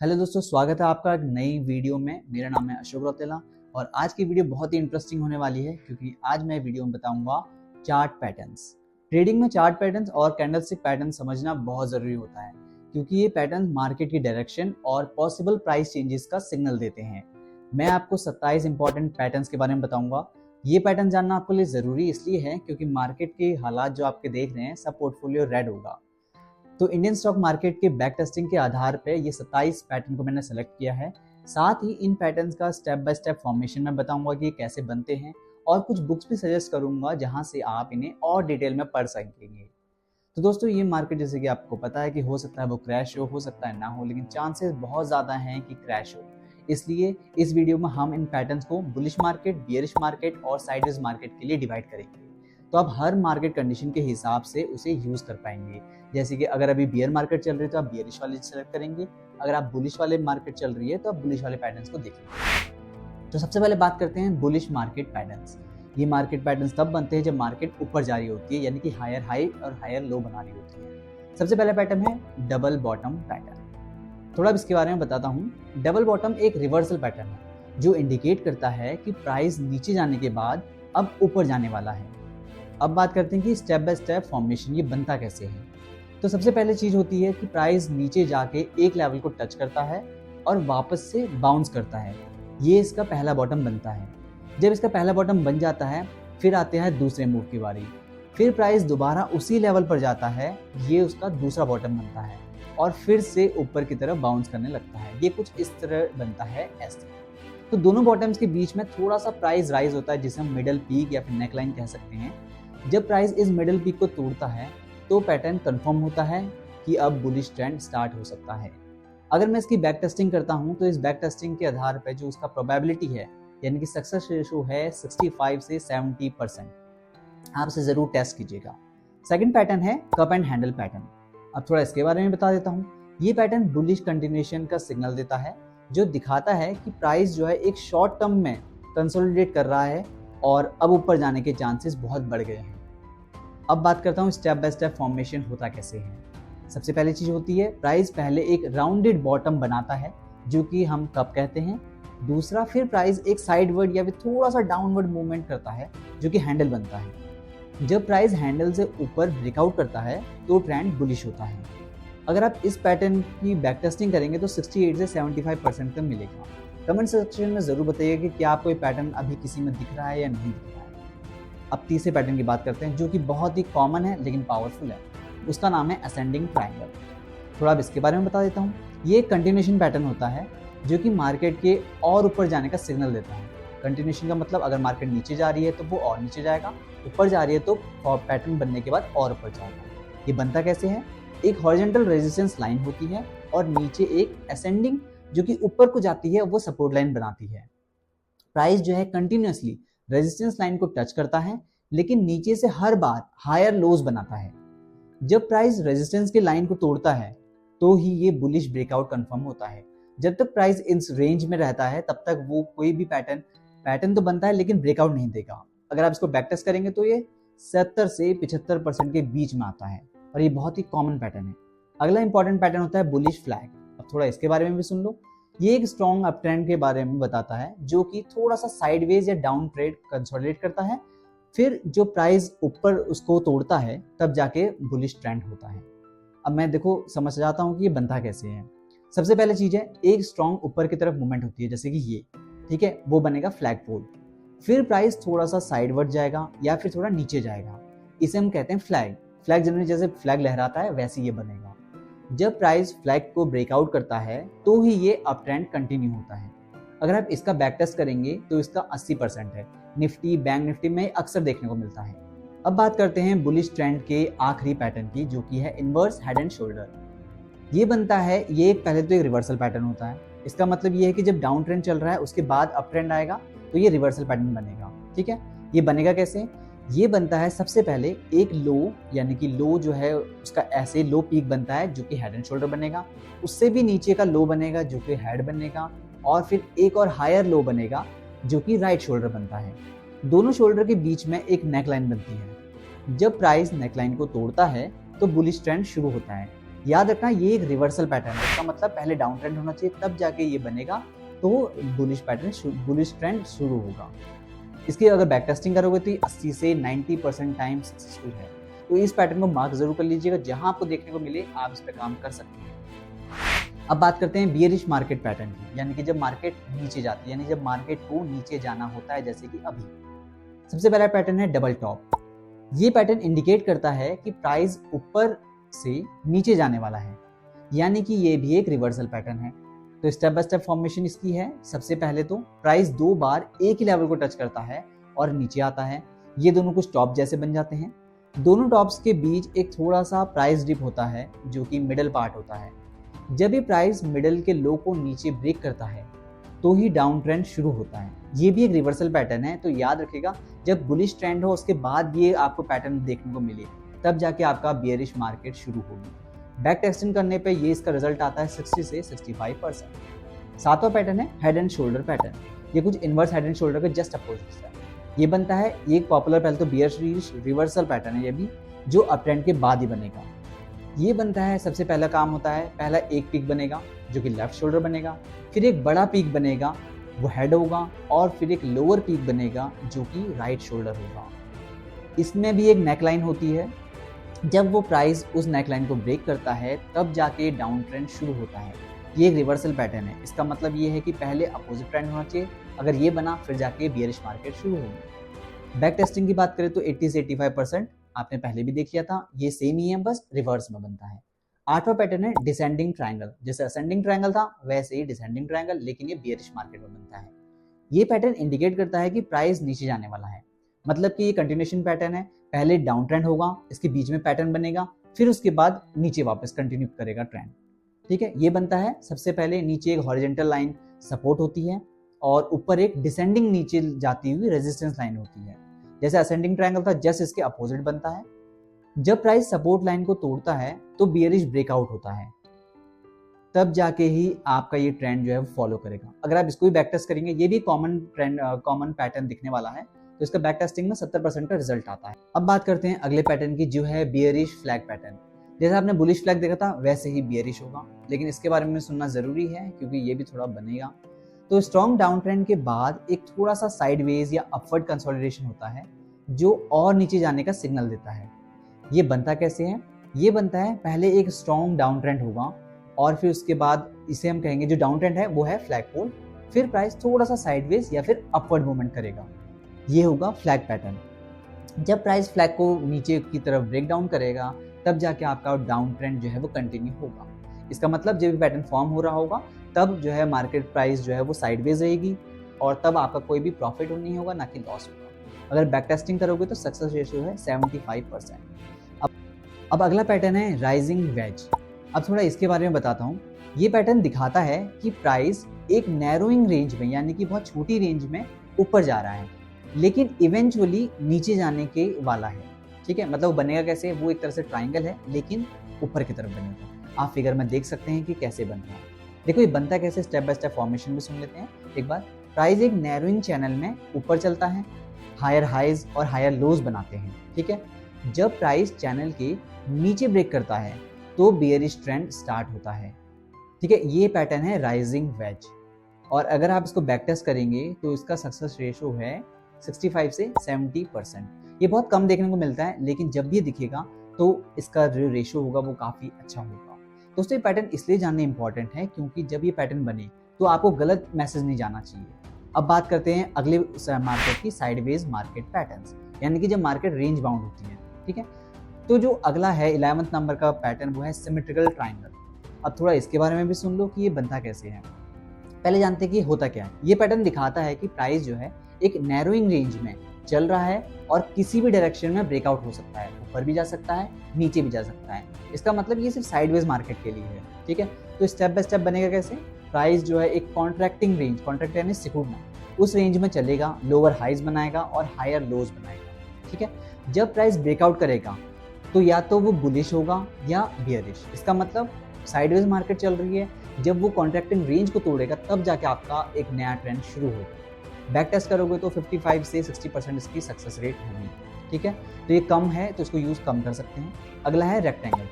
Hello दोस्तों, स्वागत है आपका एक नई वीडियो में। मेरा नाम है अशोक रौतेला और आज की वीडियो बहुत ही इंटरेस्टिंग होने वाली है क्योंकि आज मैं वीडियो में बताऊंगा चार्ट पैटर्न्स। ट्रेडिंग में चार्ट पैटर्न्स और कैंडलस्टिक पैटर्न समझना बहुत ज़रूरी होता है क्योंकि ये पैटर्न मार्केट की डायरेक्शन और पॉसिबल प्राइस चेंजेस का सिग्नल देते हैं। मैं आपको 27 इंपॉर्टेंट पैटर्न्स के बारे में बताऊंगा। ये पैटर्न जानना आपके लिए ज़रूरी इसलिए है क्योंकि मार्केट के हालात जो आपके देख रहे हैं सब पोर्टफोलियो रेड होगा। तो इंडियन स्टॉक मार्केट के बैक टेस्टिंग के आधार पर ये 27 पैटर्न को मैंने सेलेक्ट किया है। साथ ही इन पैटर्न्स का स्टेप बाय स्टेप फॉर्मेशन में बताऊंगा कि ये कैसे बनते हैं और कुछ बुक्स भी सजेस्ट करूंगा जहां से आप इन्हें और डिटेल में पढ़ सकेंगे। तो दोस्तों, ये मार्केट जैसे कि आपको पता है कि हो सकता है वो क्रैश हो सकता है ना हो, लेकिन चांसेस बहुत ज़्यादा हैं कि क्रैश हो। इसलिए इस वीडियो में हम इन पैटर्न्स को बुलिश मार्केट, बियरिश मार्केट और साइडवेज मार्केट के लिए डिवाइड करेंगे। तो आप हर मार्केट कंडीशन के हिसाब से उसे यूज़ कर पाएंगे। जैसे कि अगर अभी बियर मार्केट चल रही है तो आप बियरिश वाले सेलेक्ट करेंगे, अगर आप बुलिश वाले मार्केट चल रही है तो आप बुलिश वाले पैटर्न्स को देखेंगे। तो सबसे पहले बात करते हैं बुलिश मार्केट पैटर्न्स। ये मार्केट पैटर्न्स तब बनते हैं जब मार्केट ऊपर जा रही होती है, यानी कि हायर हाई और हायर लो बना रही होती है। सबसे पहला पैटर्न है डबल बॉटम पैटर्न। थोड़ा इसके बारे में बताता हूँ। डबल बॉटम एक रिवर्सल पैटर्न है जो इंडिकेट करता है कि प्राइस नीचे जाने के बाद अब ऊपर जाने वाला है। अब बात करते हैं कि स्टेप बाय स्टेप फॉर्मेशन ये बनता कैसे है। तो सबसे पहले चीज़ होती है कि प्राइस नीचे जाके एक लेवल को टच करता है और वापस से बाउंस करता है। ये इसका पहला बॉटम बनता है। जब इसका पहला बॉटम बन जाता है फिर आते हैं दूसरे मूव की बारी। फिर प्राइस दोबारा उसी लेवल पर जाता है, ये उसका दूसरा बॉटम बनता है और फिर से ऊपर की तरफ बाउंस करने लगता है। ये कुछ इस तरह बनता है ऐसे। तो दोनों बॉटम्स के बीच में थोड़ा सा प्राइस राइज होता है जिसे हम मिडल पीक या फिर नेकलाइन कह सकते हैं। जब प्राइस इस मिडल पीक को तोड़ता है तो पैटर्न कंफर्म होता है कि अब बुलिश ट्रेंड स्टार्ट हो सकता है। अगर मैं इसकी बैक टेस्टिंग करता हूं तो इस बैक टेस्टिंग के आधार पर जो उसका प्रोबेबिलिटी है, यानी कि सक्सेस रेशो है 65 से 70%, आप इसे जरूर टेस्ट कीजिएगा। सेकंड पैटर्न है कप एंड हैंडल पैटर्न। अब थोड़ा इसके बारे में बता देता हूँ। ये पैटर्न बुलिश कंटिन्यूएशन का सिग्नल देता है जो दिखाता है कि प्राइस जो है एक शॉर्ट टर्म में कंसोलिडेट कर रहा है और अब ऊपर जाने के चांसेस बहुत बढ़ गए हैं। अब बात करता हूँ स्टेप बाय स्टेप फॉर्मेशन होता कैसे है। सबसे पहली चीज होती है प्राइस पहले एक राउंडेड बॉटम बनाता है जो कि हम कप कहते हैं। दूसरा, फिर प्राइस एक साइडवर्ड या फिर थोड़ा सा डाउनवर्ड मूवमेंट करता है जो कि हैंडल बनता है। जब प्राइस हैंडल से ऊपर ब्रेकआउट करता है तो ट्रेंड बुलिश होता है। अगर आप इस पैटर्न की बैक टेस्टिंग करेंगे तो 68 से 75% तक मिलेगा। कमेंट सेक्शन में जरूर बताइए कि क्या आपको ये पैटर्न अभी किसी में दिख रहा है या नहीं दिख रहा है। अब तीसरे पैटर्न की बात करते हैं जो कि बहुत ही कॉमन है लेकिन पावरफुल है। उसका नाम है असेंडिंग ट्रायंगल। थोड़ा अब इसके बारे में बता देता हूँ। ये एक कंटिन्यूएशन पैटर्न होता है जो कि मार्केट के और ऊपर जाने का सिग्नल देता है। कंटिन्यूएशन का मतलब अगर मार्केट नीचे जा रही है तो वो और नीचे जाएगा, ऊपर जा रही है तो पैटर्न बनने के बाद और ऊपर जाएगा। ये बनता कैसे है? एक हॉरिजॉन्टल रेजिस्टेंस लाइन होती है और नीचे एक असेंडिंग जो कि ऊपर को जाती है वो सपोर्ट लाइन बनाती है। प्राइस जो है कंटिन्यूअसली रेजिस्टेंस लाइन को टच करता है लेकिन नीचे से हर बार हायर लोज बनाता है। जब प्राइस रेजिस्टेंस के लाइन को तोड़ता है तो ही ये बुलिश ब्रेकआउट कंफर्म होता है। जब तक प्राइस इस रेंज में रहता है तब तक वो कोई भी पैटर्न तो बनता है लेकिन ब्रेकआउट नहीं देगा। अगर आप इसको बैक टेस्ट करेंगे तो ये 70 से 75% के बीच में आता है और ये बहुत ही कॉमन पैटर्न है। अगला इंपॉर्टेंट पैटर्न होता है बुलिश फ्लैग। अब थोड़ा इसके बारे में भी सुन लो। ये एक स्ट्रॉन्ग अप ट्रेंड के बारे में बताता है जो कि थोड़ा सा साइडवेज या डाउन ट्रेड कंसोलिडेट करता है। फिर जो प्राइस ऊपर उसको तोड़ता है तब जाके बुलिश ट्रेंड होता है। अब मैं देखो समझ जाता हूँ कि ये बनता कैसे है। सबसे पहले चीज है एक स्ट्रॉन्ग ऊपर की तरफ मूवमेंट होती है जैसे कि ये, ठीक है, वो बनेगा फ्लैग पोल। फिर प्राइस थोड़ा सा साइडवर्ड जाएगा या फिर थोड़ा नीचे जाएगा, इसे हम कहते हैं फ्लैग। फ्लैग जनरली जैसे फ्लैग लहराता है वैसे ये बनेगा। जब प्राइस फ्लैग को ब्रेकआउट करता है तो ही ये अप ट्रेंड कंटिन्यू होता है। अगर आप इसका बैक टेस्ट करेंगे तो इसका 80% है। निफ्टी, बैंक निफ्टी में अक्सर देखने को मिलता है। अब बात करते हैं बुलिश ट्रेंड के आखिरी पैटर्न की जो कि है इनवर्स हेड एंड शोल्डर। ये बनता है, ये पहले तो एक रिवर्सल पैटर्न होता है। इसका मतलब ये है कि जब डाउन ट्रेंड चल रहा है उसके बाद अप ट्रेंड आएगा तो ये रिवर्सल पैटर्न बनेगा। ठीक है, ये बनेगा कैसे? ये बनता है सबसे पहले एक लो, यानी कि लो जो है उसका ऐसे लो पीक बनता है जो कि हेड एंड शोल्डर बनेगा। उससे भी नीचे का लो बनेगा जो कि हेड बनेगा और फिर एक और हायर लो बनेगा जो कि राइट शोल्डर बनता है। दोनों शोल्डर के बीच में एक नेकलाइन बनती है। जब प्राइस नेकलाइन को तोड़ता है तो बुलिश ट्रेंड शुरू होता है। याद रखना ये एक रिवर्सल पैटर्न है, इसका मतलब पहले डाउन ट्रेंड होना चाहिए तब जाके ये बनेगा तो बुलिश ट्रेंड शुरू होगा। इसकी अगर बैक टेस्टिंग करोगे तो 80 से 90% टाइम सक्सेसफुल है। तो इस पैटर्न को मार्क जरूर कर लीजिएगा, जहां आपको देखने को मिले आप इस पे काम कर सकते हैं। अब बात करते हैं बियरिश मार्केट पैटर्न की, यानी कि जब मार्केट नीचे जाती है, यानी जब मार्केट को नीचे जाना होता है, जैसे कि अभी। सबसे पहला पैटर्न है डबल टॉप। ये पैटर्न इंडिकेट करता है कि प्राइस ऊपर से नीचे जाने वाला है, यानी कि ये भी एक रिवर्सल पैटर्न है। तो स्टेप बाय स्टेप फॉर्मेशन इसकी है। सबसे पहले तो प्राइस 2 बार एक ही लेवल को टच करता है और नीचे आता है। ये दोनों कुछ टॉप जैसे बन जाते हैं। दोनों टॉप्स के बीच एक थोड़ा सा प्राइस डिप होता है जो कि मिडल पार्ट होता है। जब ये प्राइस मिडल के लो को नीचे ब्रेक करता है तो ही डाउन ट्रेंड शुरू होता है। ये भी एक रिवर्सल पैटर्न है, तो याद रखिएगा जब बुलिश ट्रेंड हो उसके बाद ये आपको पैटर्न देखने को मिले तब जाके आपका बियरिश मार्केट शुरू होगी। बैक टेस्टिंग करने पे ये इसका रिजल्ट आता है 60 से 65%। सातवां पैटर्न है हेड एंड शोल्डर पैटर्न। ये कुछ इनवर्स हेड एंड शोल्डर के जस्ट अपोजिट है। ये बनता है एक पॉपुलर पहले तो बियरिश रिवर्सल पैटर्न है, ये भी जो अप ट्रेंड के बाद ही बनेगा। ये बनता है, सबसे पहला काम होता है, पहला एक पीक बनेगा जो कि लेफ्ट शोल्डर बनेगा, फिर एक बड़ा पीक बनेगा वो हेड होगा, और फिर एक लोअर पीक बनेगा जो कि राइट शोल्डर होगा। इसमें भी एक नेकलाइन होती है। जब वो प्राइस उस नेकलाइन को ब्रेक करता है तब जाके डाउन ट्रेंड शुरू होता है। ये एक रिवर्सल पैटर्न है, इसका मतलब ये है कि पहले अपोजिट ट्रेंड होना चाहिए, अगर ये बना फिर जाके बियरिश मार्केट शुरू होगी। बैक टेस्टिंग की बात करें तो 80 से 85% आपने पहले भी देख लिया था, ये सेम ही है, बस रिवर्स में बनता है। आठवां पैटर्न है डिसेंडिंग ट्रायंगल। जैसे असेंडिंग ट्रायंगल था वैसे ही डिसेंडिंग ट्रायंगल, लेकिन ये बियरिश मार्केट में बनता है। ये पैटर्न इंडिकेट करता है कि प्राइस नीचे जाने वाला है, मतलब कि ये कंटिन्यूएशन पैटर्न है। पहले डाउन ट्रेंड होगा, इसके बीच में पैटर्न बनेगा, फिर उसके बाद नीचे वापस कंटिन्यू करेगा ट्रेंड। ठीक है, ये बनता है सबसे पहले नीचे एक हॉरिजॉन्टल लाइन सपोर्ट होती है और ऊपर एक डिसेंडिंग नीचे जाती हुई रेजिस्टेंस लाइन होती है। जैसे असेंडिंग ट्रायंगल था जस्ट इसके अपोजिट बनता है। जब प्राइस सपोर्ट लाइन को तोड़ता है तो बियरिश ब्रेकआउट होता है, तब जाके ही आपका ये ट्रेंड जो है वो फॉलो करेगा। अगर आप इसको भी बैक टेस्ट करेंगे, ये भी कॉमन पैटर्न दिखने वाला है, तो इसका बैक टेस्टिंग में 70% का रिजल्ट आता है। अब बात करते हैं अगले पैटर्न की, जो है बियरिश फ्लैग पैटर्न। जैसे आपने बुलिश फ्लैग देखा था वैसे ही बियरिश होगा, लेकिन इसके बारे में सुनना जरूरी है क्योंकि ये भी थोड़ा बनेगा। तो स्ट्रॉन्ग डाउन ट्रेंड के बाद एक थोड़ा सा साइडवेज या अपवर्ड कंसोलिडेशन होता है जो और नीचे जाने का सिग्नल देता है। ये बनता कैसे है? ये बनता है पहले एक स्ट्रॉन्ग डाउन ट्रेंड होगा और फिर उसके बाद इसे हम कहेंगे जो डाउन ट्रेंड है वो है फ्लैग पोल, फिर प्राइस थोड़ा सा साइडवेज या फिर अपवर्ड मूवमेंट करेगा, ये होगा फ्लैग पैटर्न। जब प्राइस फ्लैग को नीचे की तरफ ब्रेक डाउन करेगा तब जाके आपका डाउन ट्रेंड जो है वो कंटिन्यू होगा। इसका मतलब जब भी पैटर्न फॉर्म हो रहा होगा तब जो है मार्केट प्राइस जो है वो साइडवेज रहेगी और तब आपका कोई भी प्रॉफिट नहीं होगा, ना कि लॉस होगा। अगर बैक टेस्टिंग करोगे तो सक्सेस रेशियो है 75%। अब अगला पैटर्न है राइजिंग वेज। अब थोड़ा इसके बारे में बताता हूँ। ये पैटर्न दिखाता है कि प्राइस एक नैरोइंग रेंज में, यानी कि बहुत छोटी रेंज में ऊपर जा रहा है, लेकिन इवेंचुअली नीचे जाने के वाला है। ठीक है, मतलब वो बनेगा कैसे? वो एक तरह से ट्राइंगल है लेकिन ऊपर की तरफ बनेगा। आप फिगर में देख सकते हैं कि कैसे बन रहा है। देखो ये बनता कैसे, स्टेप बाय स्टेप फॉर्मेशन भी सुन लेते हैं एक बार। प्राइस एक नैरोइंग चैनल में ऊपर चलता है, हायर हाइज और हायर लोज बनाते हैं। ठीक है, जब प्राइस चैनल के नीचे ब्रेक करता है तो बियरिश ट्रेंड स्टार्ट होता है। ठीक है, ये पैटर्न है राइजिंग वेज, और अगर आप इसको बैक टेस्ट करेंगे तो इसका सक्सेस रेशियो है 65 से 70%। ये बहुत कम देखने को मिलता है, लेकिन जब भी दिखेगा तो इसका जो रेशियो होगा वो काफ़ी अच्छा होगा। दोस्तों ये पैटर्न इसलिए जानना इंपॉर्टेंट है क्योंकि जब ये पैटर्न बने तो आपको गलत मैसेज नहीं जाना चाहिए। अब बात करते हैं अगले मार्केट की, साइडवेज मार्केट पैटर्न्स, यानी कि जब मार्केट रेंज बाउंड होती है। ठीक है, तो जो अगला है 11th नंबर का पैटर्न वो है सिमेट्रिकल ट्राइंगल। अब थोड़ा इसके बारे में भी सुन लो कि ये बनता कैसे है। पहले जानते हैं कि होता क्या है। ये पैटर्न दिखाता है कि प्राइस जो है एक नैरोइंग रेंज में चल रहा है और किसी भी डायरेक्शन में ब्रेकआउट हो सकता है, ऊपर भी जा सकता है, नीचे भी जा सकता है। इसका मतलब ये सिर्फ साइडवेज मार्केट के लिए है। ठीक है, तो स्टेप बाय स्टेप बनेगा कैसे? प्राइस जो है एक कॉन्ट्रैक्टिंग रेंज, कॉन्ट्रैक्ट यानी सिकुड़ना, उस रेंज में चलेगा, लोअर हाइज बनाएगा और हायर लोज बनाएगा। ठीक है, जब प्राइस ब्रेकआउट करेगा तो या तो वो बुलिश होगा या बियरिश। इसका मतलब साइडवेज मार्केट चल रही है, जब वो कॉन्ट्रैक्टिंग रेंज को तोड़ेगा तब जाके आपका एक नया ट्रेंड शुरू होगा। बैक टेस्ट करोगे तो 55 से 60% इसकी सक्सेस रेट होगी। ठीक है, तो ये कम है तो इसको यूज़ कम कर सकते हैं। अगला है रेक्टेंगल।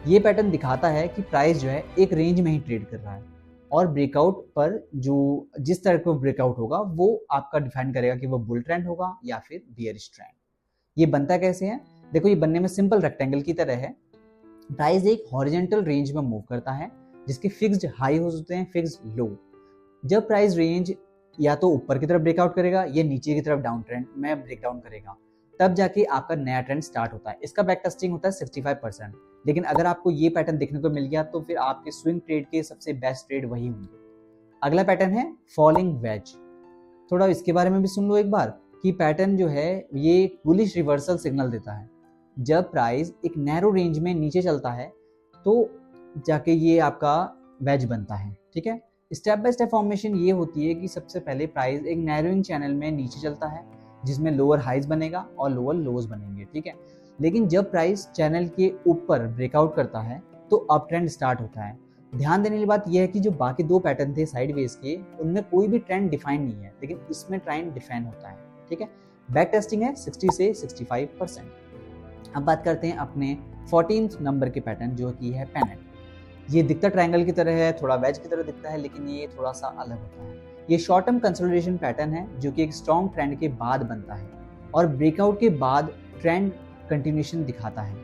ये पैटर्न दिखाता है कि प्राइस जो है एक रेंज में ही ट्रेड कर रहा है और ब्रेकआउट पर जो जिस तरह का ब्रेकआउट होगा वो आपका डिफाइन करेगा कि वो बुल ट्रेंड होगा या फिर बियरिश ट्रेंड। ये बनता कैसे है? देखो, ये बनने में सिंपल रेक्टेंगल की तरह है। प्राइस एक हॉरिजॉन्टल रेंज में मूव करता है जिसके फिक्स्ड हाई होते हैं, फिक्स्ड लो। जब प्राइस रेंज या तो ऊपर की तरफ ब्रेकआउट करेगा या नीचे की तरफ डाउन ट्रेंड में ब्रेकडाउन करेगा, तब जाके आपका नया ट्रेंड स्टार्ट होता है। इसका बैक टेस्टिंग होता है 65%। लेकिन अगर आपको ये पैटर्न देखने को मिल गया तो फिर आपके स्विंग ट्रेड के सबसे बेस्ट ट्रेड वही होंगे। अगला पैटर्न है फॉलिंग वेज। थोड़ा इसके बारे में भी सुन लो एक बार कि पैटर्न जो है ये बुलिश रिवर्सल सिग्नल देता है। जब प्राइस एक नैरो रेंज में नीचे चलता है तो जाके ये आपका वेज बनता है। ठीक है, स्टेप बाय स्टेप फॉर्मेशन ये होती है कि सबसे पहले प्राइस एक नैरोइंग चैनल में नीचे चलता है जिसमें लोअर हाइज बनेगा और लोअर लोज बनेंगे। ठीक है, लेकिन जब प्राइस चैनल के ऊपर ब्रेकआउट करता है तो अप ट्रेंड स्टार्ट होता है। ध्यान देने की बात यह है कि जो बाकी दो पैटर्न थे साइडवेज के, उनमें कोई भी ट्रेंड डिफाइन नहीं है, लेकिन इसमें ट्रेंड डिफाइन होता है। ठीक है, बैक टेस्टिंग है 60 से 65%। अब बात करते हैं अपने 14th नंबर के पैटर्न जो कि है पेनेट। ये दिखता ट्रायंगल की तरह है, थोड़ा वेज की तरह दिखता है, लेकिन ये थोड़ा सा अलग होता है। ये शॉर्ट टर्म कंसोलिडेशन पैटर्न है जो कि एक स्ट्रॉन्ग ट्रेंड के बाद बनता है और ब्रेकआउट के बाद ट्रेंड कंटिन्यूएशन दिखाता है।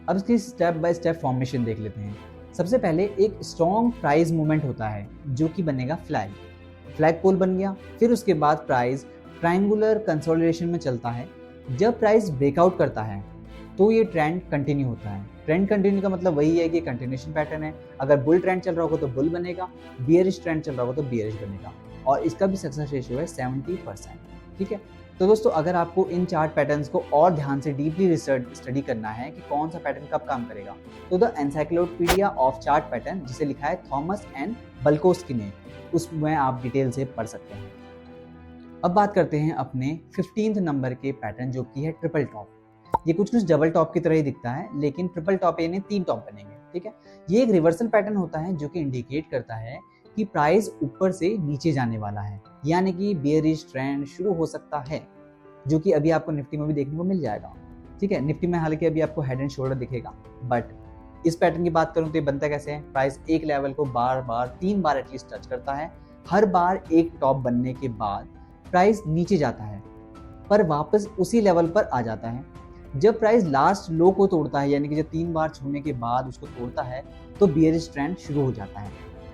अब इसकी स्टेप बाय स्टेप फॉर्मेशन देख लेते हैं। सबसे पहले एक स्ट्रॉन्ग प्राइस मूवमेंट होता है जो कि बनेगा फ्लैग पोल बन गया। फिर उसके बाद प्राइस ट्रायंगुलर कंसोलिडेशन में चलता है। जब प्राइस ब्रेकआउट करता है तो ये ट्रेंड कंटिन्यू होता है। ट्रेंड कंटिन्यू का मतलब वही है कि कंटिन्यूएशन पैटर्न है। अगर बुल ट्रेंड चल रहा होगा तो बुल बनेगा, बियरिश ट्रेंड चल रहा होगा तो बियरिश बनेगा, और इसका भी सक्सेस रेशियो है 70%। ठीक है, तो दोस्तों अगर आपको इन चार्ट पैटर्न्स को और ध्यान से डीपली रिसर्च स्टडी करना है कि कौन सा पैटर्न कब काम करेगा, तो the encyclopedia of chart pattern, जिसे लिखा है थॉमस एंड बल्कोस्की ने, उसमें आप डिटेल से पढ़ सकते हैं। अब बात करते हैं अपने 15th नंबर के पैटर्न जो कि है ट्रिपल टॉप। ये कुछ डबल टॉप की तरह ही दिखता है, लेकिन ट्रिपल टॉप यानी 3 टॉप बनेंगे। ठीक है, ये एक रिवर्सल पैटर्न होता है जो कि इंडिकेट करता है कि प्राइस ऊपर से नीचे जाने वाला है, यानी कि बियरिश ट्रेंड शुरू हो सकता है, जो कि अभी आपको निफ्टी में भी देखने को मिल जाएगा। ठीक है, निफ्टी में हालांकि अभी आपको हेड एंड शोल्डर दिखेगा, बट इस पैटर्न की बात करूं तो ये बनता कैसे है? प्राइस एक लेवल को बार 3 बार एटलीस्ट टच करता है। हर बार एक टॉप बनने के बाद प्राइस नीचे जाता है पर वापस उसी लेवल पर आ जाता है। जब प्राइस लास्ट लो को तोड़ता है, यानी कि जब 3 बार छूने के बाद उसको तोड़ता है, तो बियरिश ट्रेंड शुरू हो जाता है।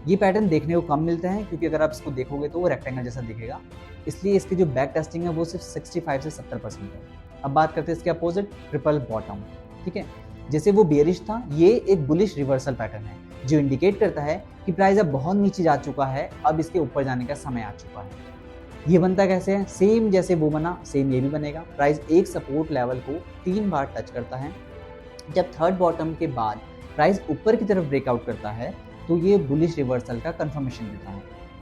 ये पैटर्न देखने को कम मिलता है क्योंकि अगर आप इसको देखोगे तो वो रेक्टेंगल जैसा दिखेगा, इसलिए इसकी जो बैक टेस्टिंग है वो सिर्फ 65 से 70% है। अब बात करते हैं इसके अपोजिट ट्रिपल बॉटम। ठीक है, जैसे वो बियरिश था, ये एक बुलिश रिवर्सल पैटर्न है जो इंडिकेट करता है कि प्राइस अब बहुत नीचे जा चुका है, अब इसके ऊपर जाने का समय आ चुका है। ये बनता कैसे है? सेम जैसे वो बना सेम ये भी बनेगा। प्राइस एक सपोर्ट लेवल को 3 बार टच करता है। जब थर्ड बॉटम के बाद प्राइस ऊपर की तरफ ब्रेकआउट करता है तो ये बुलिश रिवर्सल का कंफर्मेशन देता है।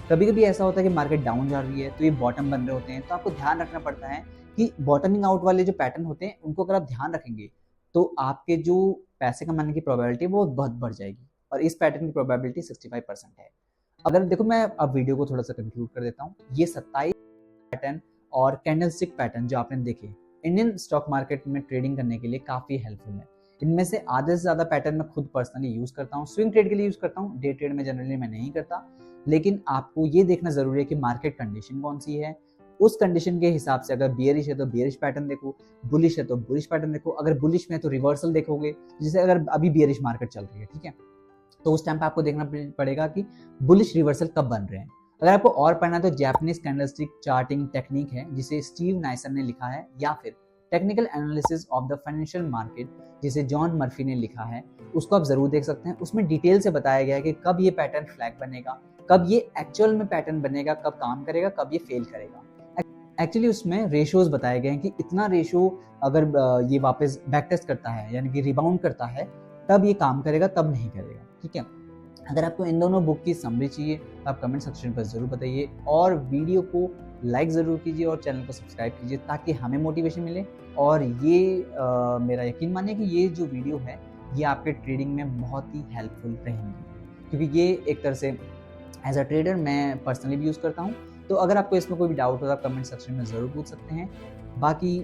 कभी कभी ऐसा होता है कि मार्केट डाउन जा रही है तो ये बॉटम बन रहे होते हैं, तो आपको ध्यान रखना पड़ता है कि बॉटमिंग आउट वाले जो पैटर्न होते हैं उनको अगर आप ध्यान रखेंगे तो आपके जो पैसे कमाने की प्रोबेबिलिटी वो बहुत बढ़ जाएगी, और इस पैटर्न की प्रोबेबिलिटी 65% है। अगर देखो, मैं अब वीडियो को थोड़ा सा कंक्लूड कर देता हूँ। ये 27 पैटर्न और कैंडलस्टिक पैटर्न जो आपने देखे इंडियन स्टॉक मार्केट में ट्रेडिंग करने के लिए काफी हेल्पफुल है। इनमें से आधे से ज्यादा पैटर्न मैं खुद पर्सनली यूज करता हूँ, स्विंग ट्रेड के लिए यूज करता हूँ, डे ट्रेड में जनरली मैं नहीं करता। लेकिन आपको ये देखना जरूरी है कि मार्केट कंडीशन कौन सी है, उस कंडीशन के हिसाब से अगर बियरिश है तो बियरिश पैटर्न देखो, बुलिश है तो बुलिश पैटर्न देखो, अगर बुलिश में है तो रिवर्सल देखोगे, जैसे अगर अभी बियरिश मार्केट चल रही है, ठीक है, तो उस टाइम पे आपको देखना पड़ेगा कि बुलिश रिवर्सल कब बन रहे हैं। अगर आपको और पढ़ना है तो जैपनीज कैंडलस्टिक चार्टिंग टेक्निक है जिसे स्टीव नाइसन ने लिखा है, या फिर technical analysis of the financial market जिसे जॉन मर्फी ने लिखा है, उसको आप जरूर देख सकते हैं। उसमें डिटेल से बताया गया है कि कब ये पैटर्न फ्लैग बनेगा, कब ये एक्चुअल में पैटर्न बनेगा, कब काम करेगा, कब ये फेल करेगा। एक्चुअली उसमें रेशियोज बताए गए हैं कि इतना रेशियो अगर ये वापस बैक टेस्ट करता है यानी कि रिबाउंड करता है तब ये काम करेगा, तब नहीं करेगा। ठीक है, अगर आपको इन दोनों बुक की समरी चाहिए तो आप कमेंट सेक्शन पर जरूर बताइए, और वीडियो को लाइक ज़रूर कीजिए और चैनल को सब्सक्राइब कीजिए ताकि हमें मोटिवेशन मिले। और ये मेरा यकीन मानिए कि ये जो वीडियो है ये आपके ट्रेडिंग में बहुत ही हेल्पफुल रहेंगी, क्योंकि ये एक तरह से एज अ ट्रेडर मैं पर्सनली भी यूज़ करता हूँ। तो अगर आपको इसमें कोई भी डाउट हो तो आप कमेंट सेक्शन में ज़रूर पूछ सकते हैं। बाकी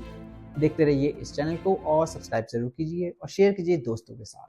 देखते रहिए इस चैनल को और सब्सक्राइब ज़रूर कीजिए और शेयर कीजिए दोस्तों के साथ।